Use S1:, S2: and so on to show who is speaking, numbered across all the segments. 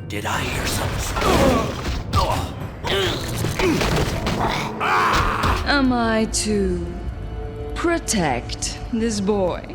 S1: Did I hear something?
S2: Am I to protect this boy?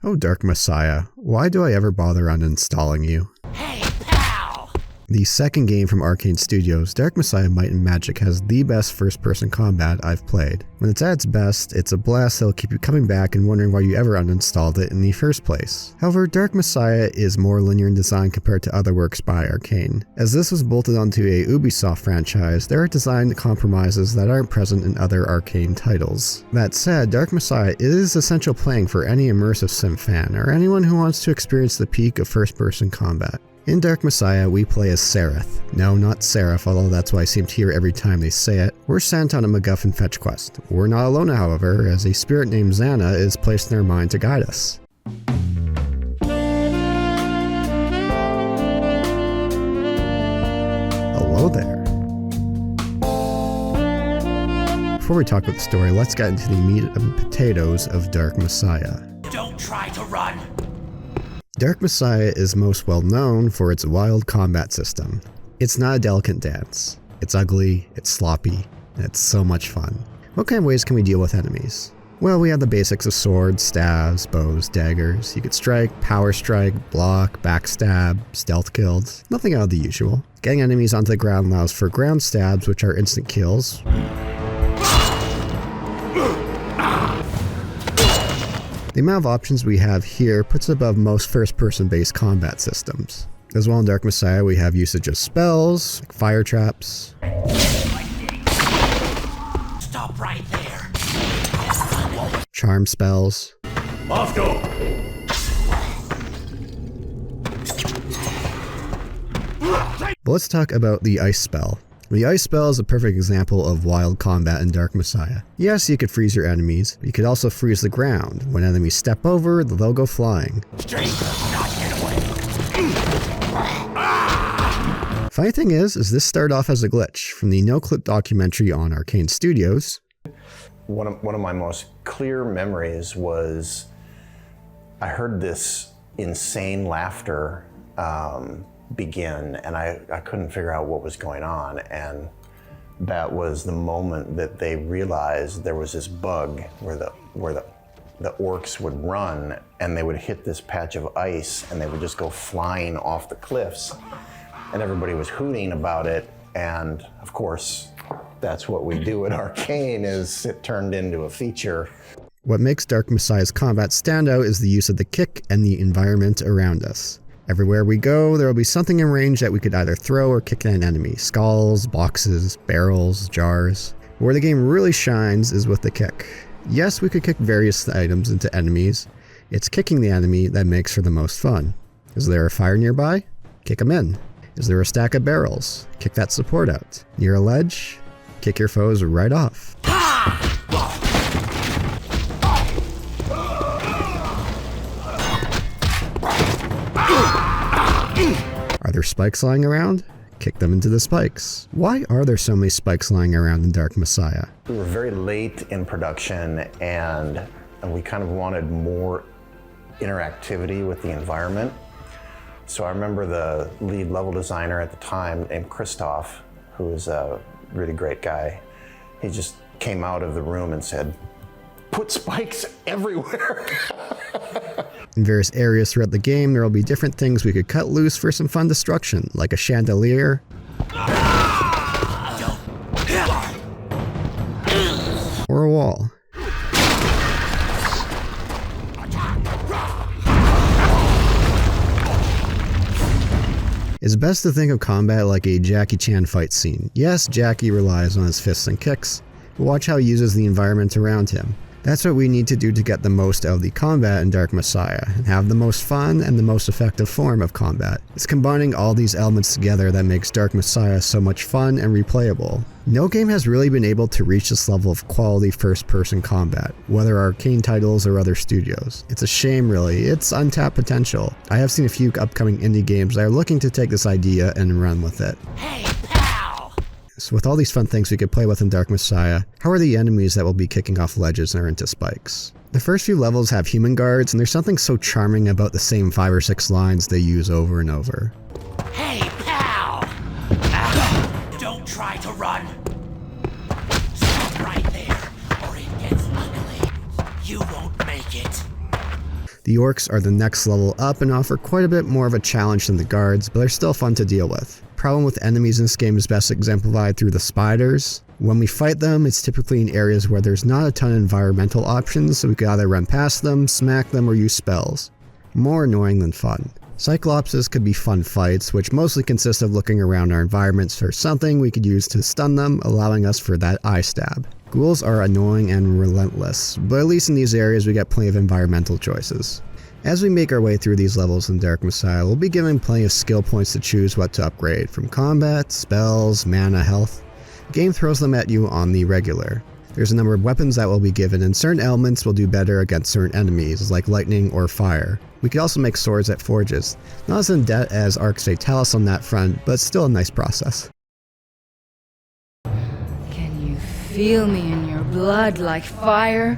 S3: Oh, Dark Messiah, why do I ever bother uninstalling you?
S1: Hey, pal!
S3: The second game from Arkane Studios, Dark Messiah Might and Magic has the best first-person combat I've played. When it's at its best, it's a blast that'll keep you coming back and wondering why you ever uninstalled it in the first place. However, Dark Messiah is more linear in design compared to other works by Arkane. As this was bolted onto a Ubisoft franchise, there are design compromises that aren't present in other Arkane titles. That said, Dark Messiah is essential playing for any immersive sim fan, or anyone who wants to experience the peak of first-person combat. In Dark Messiah, we play as Seraph. No, not Seraph, although that's what I seem to hear every time they say it. We're sent on a MacGuffin fetch quest. We're not alone, however, as a spirit named Xana is placed in our mind to guide us. Hello there. Before we talk about the story, let's get into the meat and potatoes of Dark Messiah.
S1: Don't try to run!
S3: Dark Messiah is most well known for its wild combat system. It's not a delicate dance. It's ugly, it's sloppy, and it's so much fun. What kind of ways can we deal with enemies? Well, we have the basics of swords, staves, bows, daggers. You could strike, power strike, block, backstab, stealth kills. Nothing out of the usual. Getting enemies onto the ground allows for ground stabs, which are instant kills. The amount of options we have here puts it above most first-person based combat systems. As well in Dark Messiah, we have usage of spells, like fire traps.
S1: Stop right there.
S3: Charm spells.
S1: Off go!
S3: But let's talk about the ice spell. The ice spell is a perfect example of wild combat in Dark Messiah. Yes, you could freeze your enemies, but you could also freeze the ground. When enemies step over, they'll go flying.
S1: Straight, not get away.
S3: Funny thing is this started off as a glitch from the no-clip documentary on Arkane Studios.
S4: One of my most clear memories was I heard this insane laughter begin, and I couldn't figure out what was going on, and that was the moment that they realized there was this bug where the orcs would run and they would hit this patch of ice and they would just go flying off the cliffs, and everybody was hooting about it. And of course that's what we do at Arkane, is it turned into a feature.
S3: What makes Dark Messiah's combat stand out is the use of the kick and the environment around us. Everywhere we go, there will be something in range that we could either throw or kick at an enemy. Skulls, boxes, barrels, jars. Where the game really shines is with the kick. Yes, we could kick various items into enemies. It's kicking the enemy that makes for the most fun. Is there a fire nearby? Kick them in. Is there a stack of barrels? Kick that support out. Near a ledge? Kick your foes right off. Are there spikes lying around? Kick them into the spikes. Why are there so many spikes lying around in Dark Messiah?
S4: We were very late in production, and we kind of wanted more interactivity with the environment. So I remember the lead level designer at the time, named Christoph, who was a really great guy. He just came out of the room and said, "Put spikes everywhere."
S3: In various areas throughout the game, there will be different things we could cut loose for some fun destruction, like a chandelier, or a wall. It's best to think of combat like a Jackie Chan fight scene. Yes, Jackie relies on his fists and kicks, but watch how he uses the environment around him. That's what we need to do to get the most out of the combat in Dark Messiah, and have the most fun and the most effective form of combat. It's combining all these elements together that makes Dark Messiah so much fun and replayable. No game has really been able to reach this level of quality first-person combat, whether Arkane titles or other studios. It's a shame really, it's untapped potential. I have seen a few upcoming indie games that are looking to take this idea and run with it.
S1: Hey, pal!
S3: So with all these fun things we could play with in Dark Messiah, how are the enemies that will be kicking off ledges or into spikes? The first few levels have human guards, and there's something so charming about the same 5 or 6 lines they use over and over.
S1: Hey, pal! Don't try to run. Stop right there, or it gets ugly. You won't make it.
S3: The orcs are the next level up and offer quite a bit more of a challenge than the guards, but they're still fun to deal with. Problem with enemies in this game is best exemplified through the spiders. When we fight them, it's typically in areas where there's not a ton of environmental options, so we can either run past them, smack them, or use spells. More annoying than fun. Cyclopses could be fun fights, which mostly consist of looking around our environments for something we could use to stun them, allowing us for that eye stab. Ghouls are annoying and relentless, but at least in these areas we get plenty of environmental choices. As we make our way through these levels in Dark Messiah, we'll be given plenty of skill points to choose what to upgrade, from combat, spells, mana, health. The game throws them at you on the regular. There's a number of weapons that will be given, and certain elements will do better against certain enemies, like lightning or fire. We could also make swords at forges. Not as in depth as Arx Fatalis on that front, but still a nice process.
S2: Can you feel me in your blood like fire?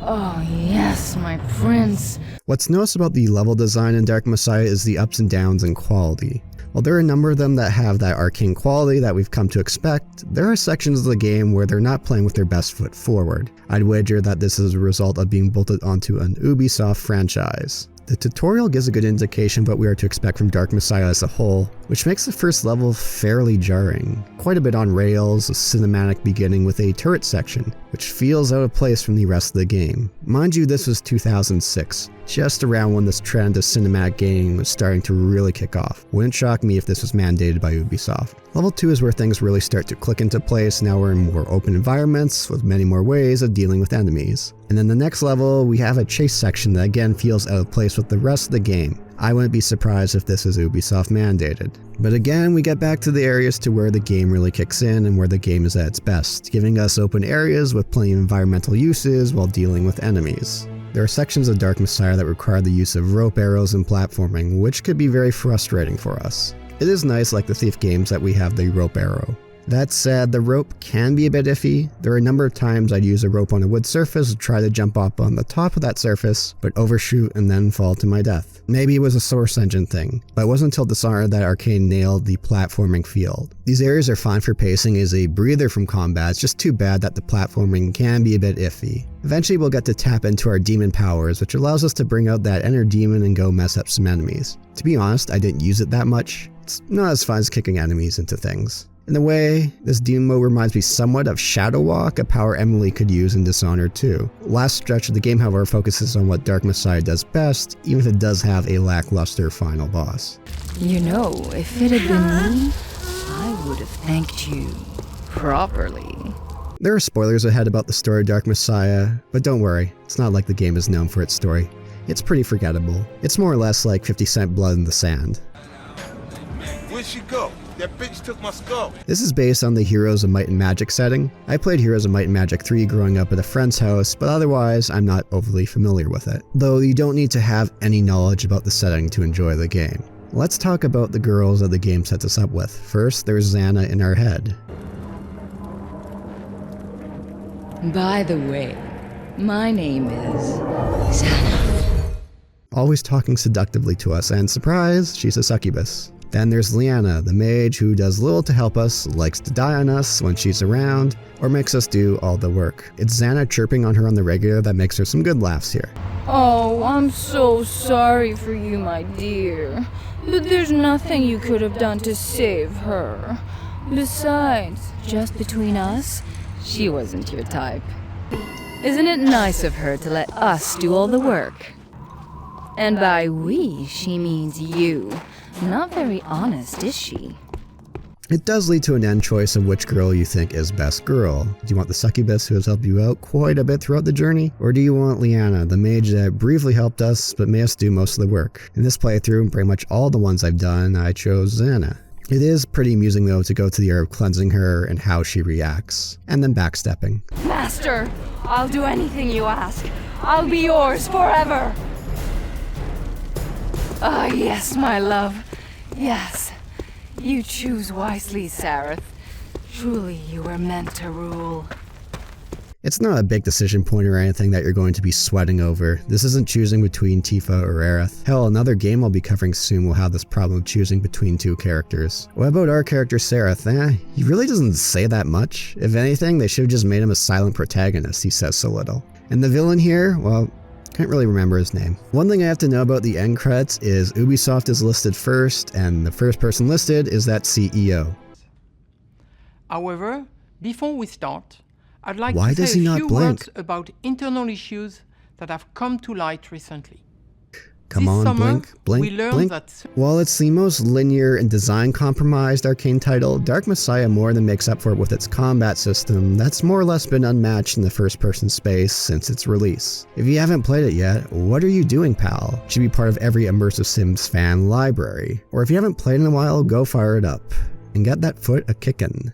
S2: Oh yes, my prince.
S3: What's noticed about the level design in Dark Messiah is the ups and downs in quality. While there are a number of them that have that arcane quality that we've come to expect, there are sections of the game where they're not playing with their best foot forward. I'd wager that this is a result of being bolted onto an Ubisoft franchise. The tutorial gives a good indication of what we are to expect from Dark Messiah as a whole, which makes the first level fairly jarring. Quite a bit on rails, a cinematic beginning with a turret section, which feels out of place from the rest of the game. Mind you, this was 2006, just around when this trend of cinematic gaming was starting to really kick off. Wouldn't shock me if this was mandated by Ubisoft. Level 2 is where things really start to click into place. Now we're in more open environments with many more ways of dealing with enemies. And then the next level, we have a chase section that again feels out of place with the rest of the game. I wouldn't be surprised if this is Ubisoft mandated. But again, we get back to the areas to where the game really kicks in and where the game is at its best, giving us open areas with plenty of environmental uses while dealing with enemies. There are sections of Dark Messiah that require the use of rope arrows and platforming, which could be very frustrating for us. It is nice, like the Thief games, that we have the rope arrow. That said, the rope can be a bit iffy. There are a number of times I'd use a rope on a wood surface to try to jump up on the top of that surface, but overshoot and then fall to my death. Maybe it was a Source Engine thing, but it wasn't until Dishonored that Arkane nailed the platforming field. These areas are fine for pacing as a breather from combat. It's just too bad that the platforming can be a bit iffy. Eventually we'll get to tap into our demon powers, which allows us to bring out that inner demon and go mess up some enemies. To be honest, I didn't use it that much. It's not as fun as kicking enemies into things. In a way, this demon mode reminds me somewhat of Shadow Walk, a power Emily could use in Dishonored 2. Last stretch of the game, however, focuses on what Dark Messiah does best, even if it does have a lackluster final boss.
S2: You know, if it had been me, I would have thanked you properly.
S3: There are spoilers ahead about the story of Dark Messiah, but don't worry, it's not like the game is known for its story. It's pretty forgettable. It's more or less like 50 Cent Blood in the Sand.
S5: Where'd she go? That bitch took my skull.
S3: This is based on the Heroes of Might and Magic setting. I played Heroes of Might and Magic 3 growing up at a friend's house, but otherwise I'm not overly familiar with it. Though you don't need to have any knowledge about the setting to enjoy the game. Let's talk about the girls that the game sets us up with. First, there's Xana in our head.
S2: By the way, my name is Xana.
S3: Always talking seductively to us, and surprise, she's a succubus. Then there's Liana, the mage who does little to help us, likes to die on us when she's around, or makes us do all the work. It's Xana chirping on her on the regular that makes her some good laughs here.
S2: Oh, I'm so sorry for you, my dear. But there's nothing you could have done to save her. Besides, just between us, she wasn't your type. Isn't it nice of her to let us do all the work? And by we, she means you. Not very honest, is she?
S3: It does lead to an end choice of which girl you think is best girl. Do you want the succubus who has helped you out quite a bit throughout the journey? Or do you want Liana, the mage that briefly helped us but made us do most of the work? In this playthrough, and pretty much all the ones I've done, I chose Xana. It is pretty amusing though to go to the herb cleansing her and how she reacts. And then backstepping.
S2: Master, I'll do anything you ask. I'll be yours forever. Ah, yes, my love. Yes. You choose wisely, Sareth. Truly, you were meant to rule.
S3: It's not a big decision point or anything that you're going to be sweating over. This isn't choosing between Tifa or Aerith. Hell, another game I'll be covering soon will have this problem of choosing between two characters. What about our character Seraph? He really doesn't say that much. If anything, they should have just made him a silent protagonist, he says so little. And the villain here, well, can't really remember his name. One thing I have to know about the end credits is Ubisoft is listed first, and the first person listed is that CEO.
S6: However, before we start, I'd like
S3: Why
S6: to
S3: does
S6: say
S3: he
S6: a
S3: not
S6: few
S3: blink?
S6: words about internal issues that have come to light recently.
S3: Come
S6: This
S3: on,
S6: summer,
S3: blink, blink,
S6: we learned
S3: blink.
S6: that
S3: While it's the most linear and design compromised Arkane title, Dark Messiah more than makes up for it with its combat system that's more or less been unmatched in the first person space since its release. If you haven't played it yet, what are you doing, pal? It should be part of every immersive Sims fan library. Or if you haven't played in a while, go fire it up and get that foot a kickin'.